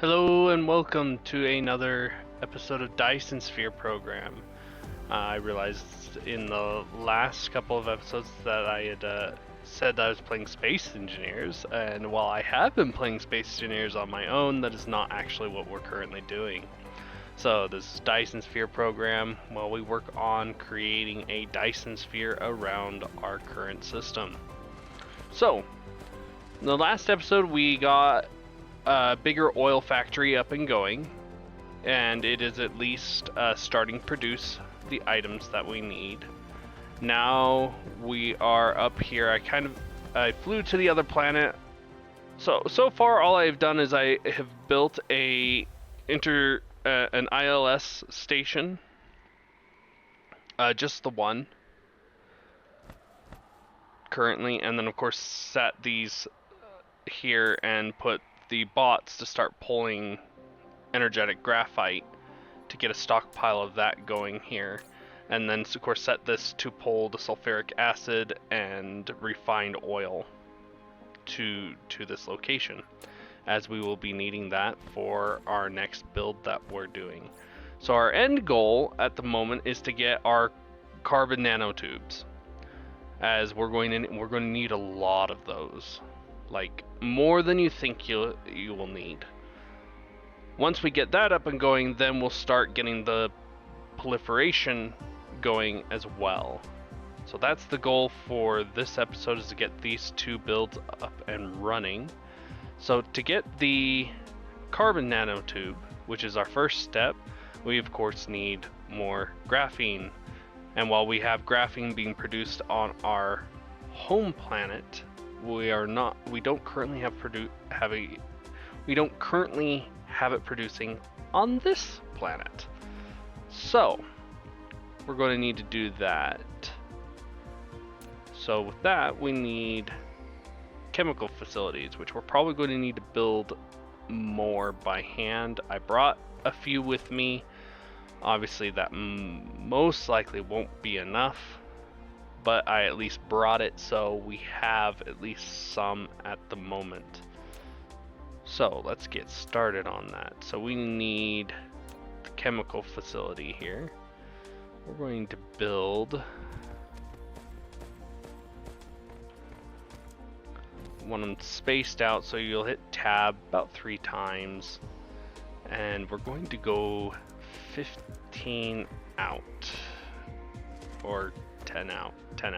Hello and welcome to another episode of Dyson Sphere program. I realized in the last couple of episodes that I had said that I was playing Space Engineers, and while I have been playing Space Engineers on my own, that is not actually what we're currently doing. So this is Dyson Sphere program while we work on creating a Dyson Sphere around our current system. So, in the last episode we got a bigger oil factory up and going, and it is at least starting to produce the items that we need. Now we are up here. I flew to the other planet. So far all I've done is I have built an ILS station, just the one currently, and then of course set these here and put the bots to start pulling energetic graphite to get a stockpile of that going here, and then of course set this to pull the sulfuric acid and refined oil to this location, as we will be needing that for our next build that we're doing. So our end goal at the moment is to get our carbon nanotubes, as we're going to need a lot of those, like more than you think you will need. Once we get that up and going, then we'll start getting the proliferation going as well. So that's the goal for this episode, is to get these two builds up and running. So to get the carbon nanotube, which is our first step, we of course need more graphene. And while we have graphene being produced on our home planet, we don't currently have it producing on this planet. So we're going to need to do that. So with that, we need chemical facilities, which we're probably going to need to build more by hand. I brought a few with me. Obviously that most likely won't be enough, but I at least brought it, so we have at least some at the moment. So let's get started on that. So we need the chemical facility here. We're going to build one spaced out, so you'll hit tab about 3 times, and we're going to go 15 out, or 10 out. 10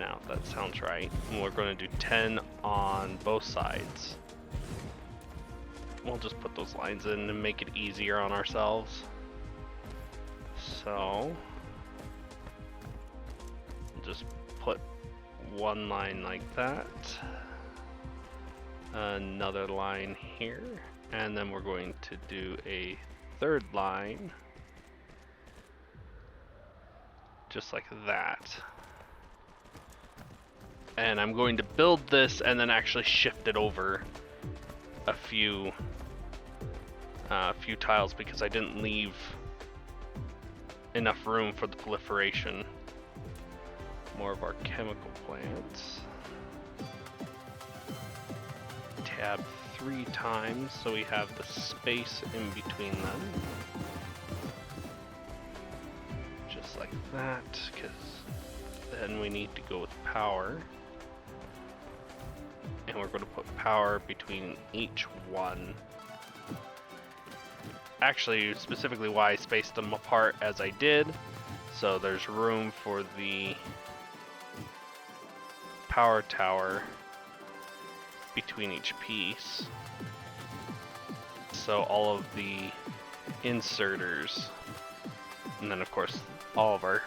out, that sounds right. And we're going to do 10 on both sides. We'll just put those lines in and make it easier on ourselves. So just put one line like that, another line here, and then we're going to do a third line just like that. And I'm going to build this and then actually shift it over a few tiles, because I didn't leave enough room for the proliferation. More of our chemical plants. Tab 3 times so we have the space in between them. Just like that, because then we need to go with power. And we're going to put power between each one. Actually, specifically why I spaced them apart as I did, so there's room for the power tower between each piece. So all of the inserters, and then of course all of our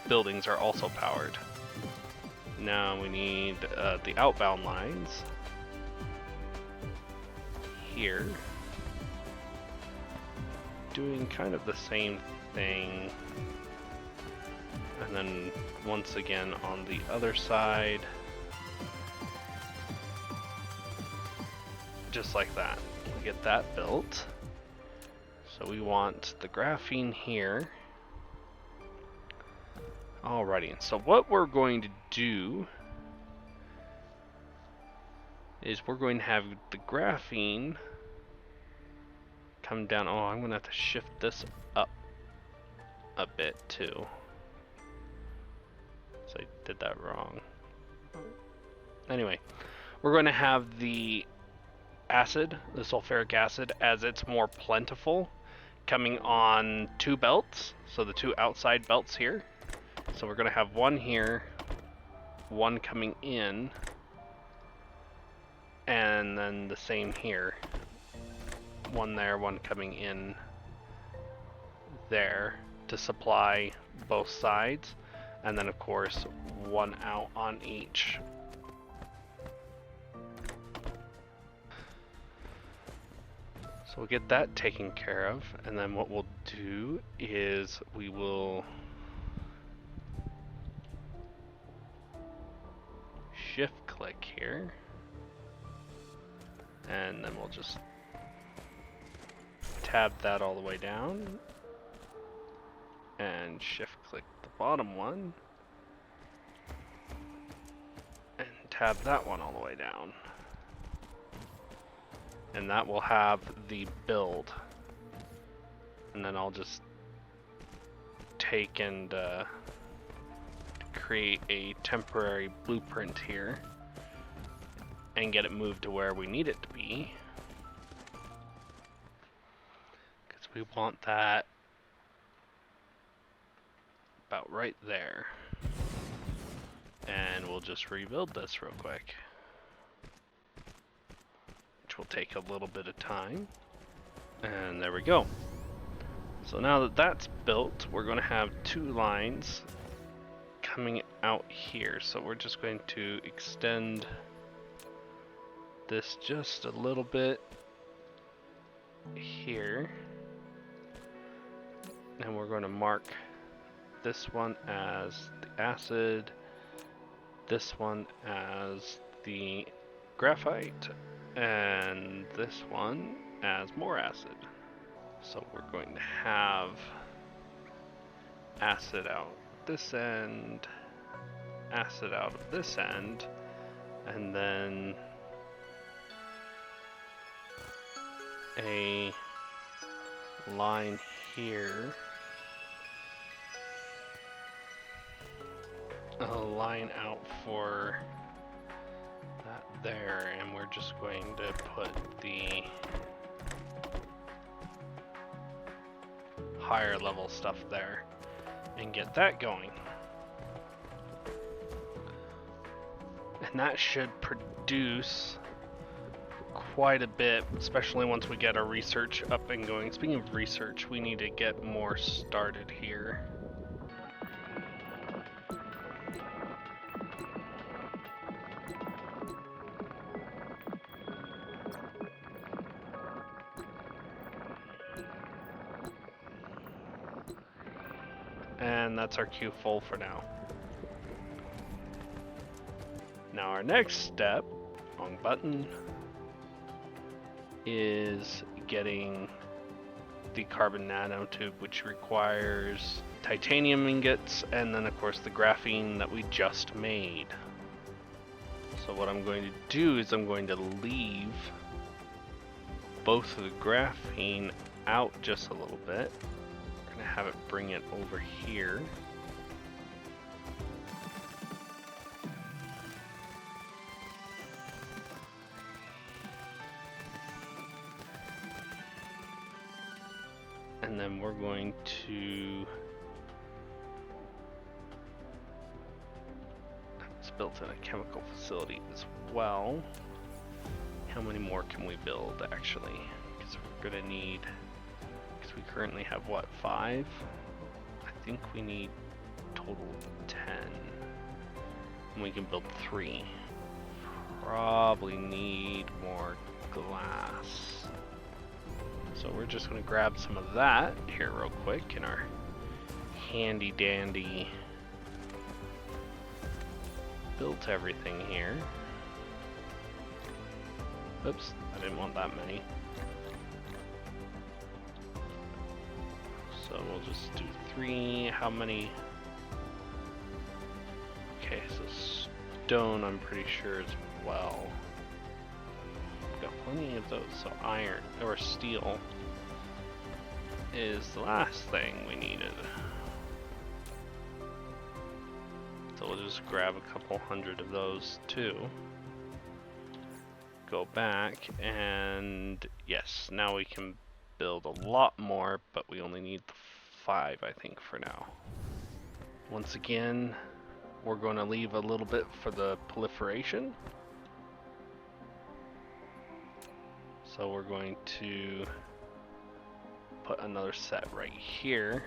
buildings are also powered. Now we need the outbound lines here, doing kind of the same thing, and then once again on the other side, just like that. We get that built. So we want the graphene here. Alrighty, so what we're going to do is we're going to have the graphene come down. Oh, I'm going to have to shift this up a bit too. So I did that wrong. Anyway, we're going to have the acid, the sulfuric acid, as it's more plentiful, coming on 2 belts. So the 2 outside belts here. So we're going to have one here, one coming in, and then the same here. One there, one coming in there to supply both sides. And then of course, one out on each. So we'll get that taken care of, and then what we'll do is we will shift click here, and then we'll just tab that all the way down, and shift click the bottom one, and tab that one all the way down. And that will have the build. And then I'll just take and create a temporary blueprint here and get it moved to where we need it to be. Because we want that about right there. And we'll just rebuild this real quick. Will take a little bit of time, and there we go. So now that that's built, we're going to have 2 lines coming out here. So we're just going to extend this just a little bit here, and we're going to mark this one as the acid, this one as the graphite, and this one as more acid. So we're going to have acid out this end, acid out of this end, and then a line here, a line out for that there, and we're just going to put the higher level stuff there and get that going. And that should produce quite a bit, especially once we get our research up and going. Speaking of research, we need to get more started here. And that's our queue full for now. Now our next step, wrong button, is getting the carbon nanotube, which requires titanium ingots and then of course the graphene that we just made. So what I'm going to do is I'm going to leave both of the graphene out just a little bit. We're going to have it bring it over here. And then we're going to, it's built in a chemical facility as well. How many more can we build actually? Because we're going to need, because we currently have what, 5? I think we need total 10. And we can build 3. Probably need more glass. So we're just going to grab some of that here real quick in our handy dandy built everything here. Oops, I didn't want that many. So we'll just do 3. How many? Okay, so stone I'm pretty sure as well. plenty of those. So iron or steel is the last thing we needed. So we'll just grab a couple hundred of those too. Go back and yes, now we can build a lot more, but we only need 5, I think, for now. Once again, we're going to leave a little bit for the proliferation. So we're going to put another set right here.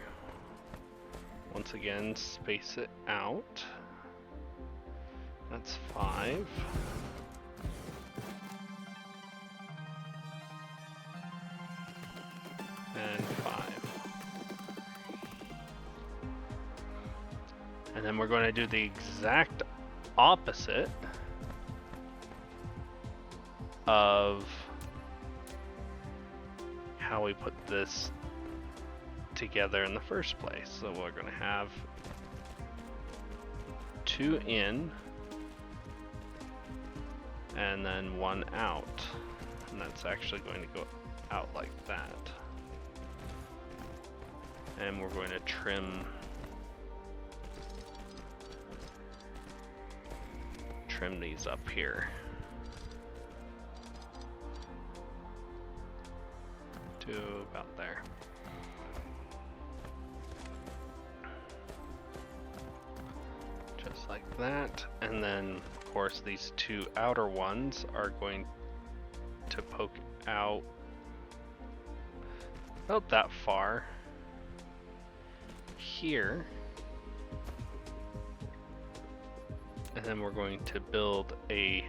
Once again, space it out. That's 5. And 5. And then we're going to do the exact opposite of how we put this together in the first place. So we're going to have 2 in and then 1 out. And that's actually going to go out like that. And we're going to trim these up here to about there. Just like that. And then of course these 2 outer ones are going to poke out about that far here, and then we're going to build a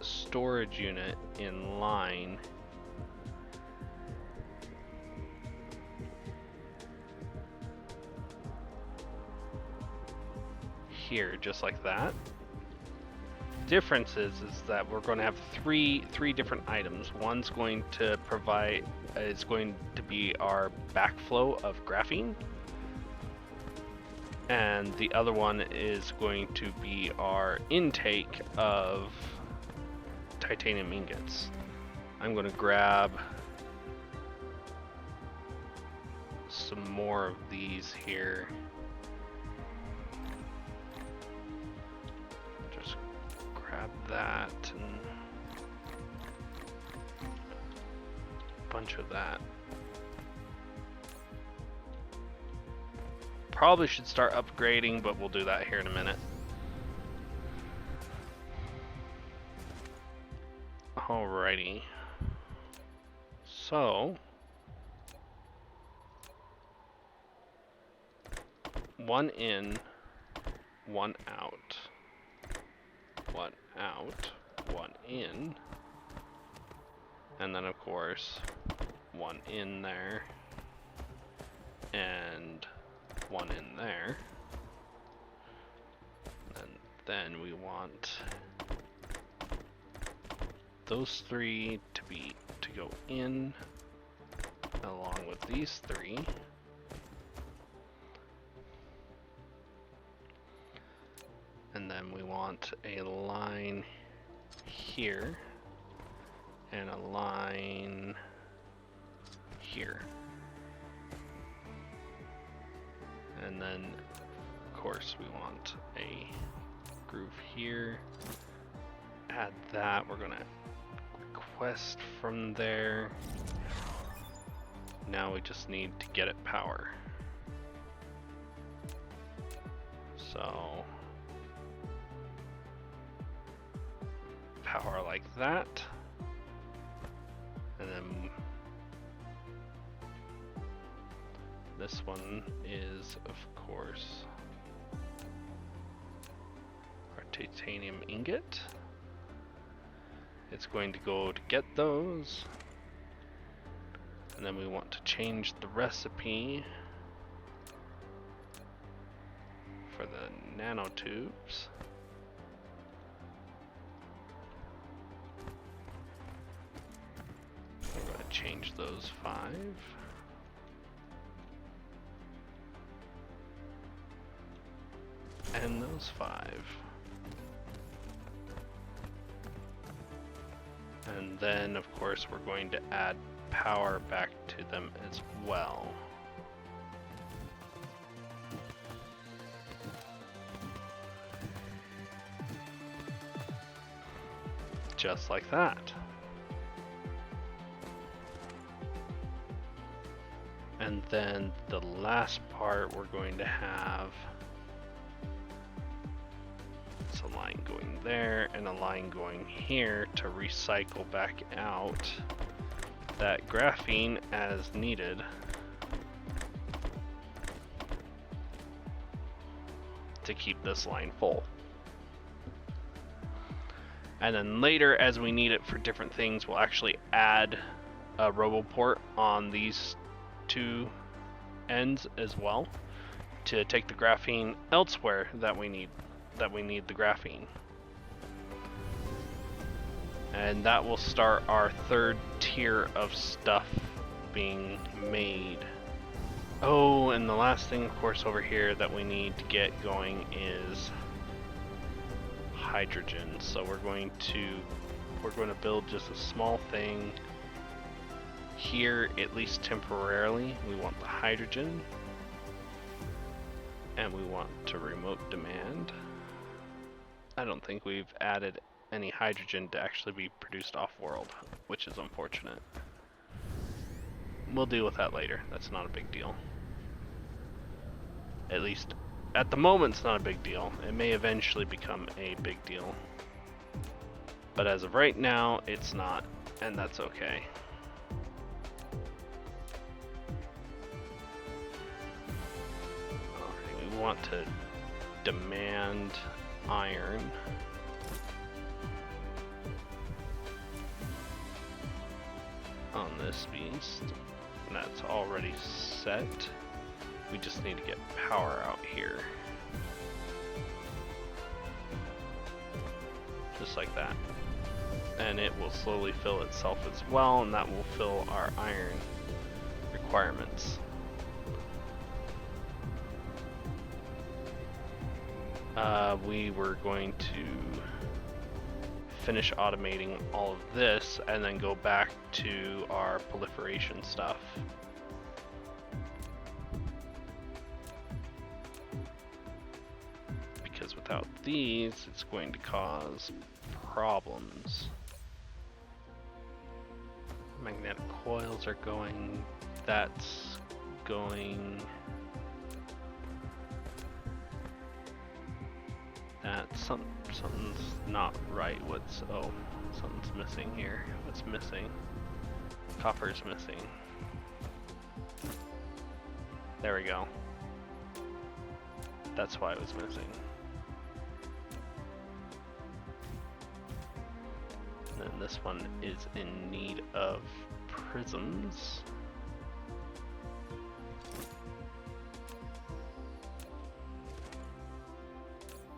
storage unit in line here, just like that. Difference is that we're going to have three different items. One's going to provide is going to be our backflow of graphene, and the other one is going to be our intake of titanium ingots. I'm going to grab some more of these here. Grab that and a bunch of that. Probably should start upgrading, but we'll do that here in a minute. Alrighty. So 1 in, 1 out. 1 out, 1 in, and then of course 1 in there, and 1 in there, and then we want those 3 to go in along with these 3. And then we want a line here and a line here. And then of course we want a groove here. Add that. We're gonna request from there. Now we just need to get it power. So power like that, and then this one is of course our titanium ingot. It's going to go to get those, and then we want to change the recipe for the nanotubes. We're going to change those 5. And those 5. And then, of course, we're going to add power back to them as well. Just like that. And then the last part, we're going to have a line going there and a line going here to recycle back out that graphene as needed. To keep this line full. And then later, as we need it for different things, we'll actually add a RoboPort on these two ends as well to take the graphene elsewhere that we need the graphene. And that will start our third tier of stuff being made. Oh, and the last thing, of course, over here that we need to get going is hydrogen. So we're going to build just a small thing here, at least temporarily. We want the hydrogen, and we want to remote demand. I don't think we've added any hydrogen to actually be produced off-world, which is unfortunate. We'll deal with that later. That's not a big deal. At least at the moment, it's not a big deal. It may eventually become a big deal. But as of right now, it's not, and that's okay. Okay, we want to demand iron. On this beast. And that's already set. We just need to get power out here. Just like that. And it will slowly fill itself as well, and that will fill our iron requirements. We were going to finish automating all of this and then go back to our proliferation stuff. Because without these, it's going to cause problems. Magnetic coils are going, that's going, something's not right. Something's missing here. What's missing? Copper's missing. There we go. That's why it was missing. And then this one is in need of prisms.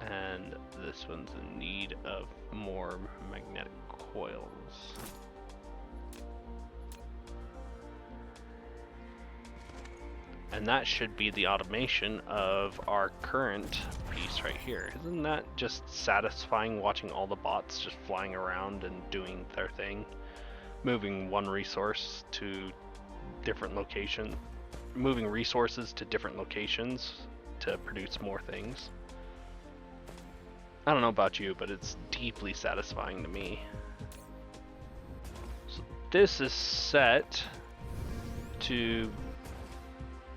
And this one's in need of more magnetic coils. And that should be the automation of our current piece right here. Isn't that just satisfying, watching all the bots just flying around and doing their thing? Moving one resource to different location, moving resources to different locations to produce more things. I don't know about you, but it's deeply satisfying to me. So this is set to,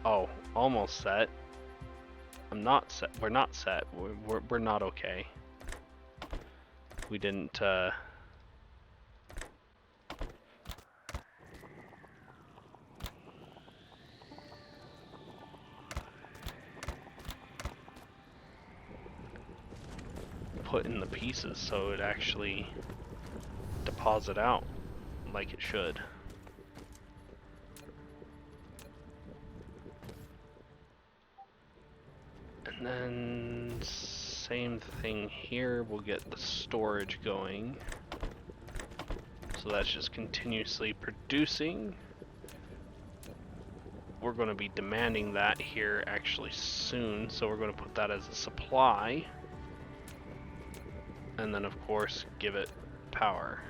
oh, almost set. I'm not set. We're not set. We're not okay. We didn't put in the pieces so it actually deposit out like it should. And then same thing here, we'll get the storage going. So that's just continuously producing. We're going to be demanding that here actually soon, so we're going to put that as a supply. And then of course give it power.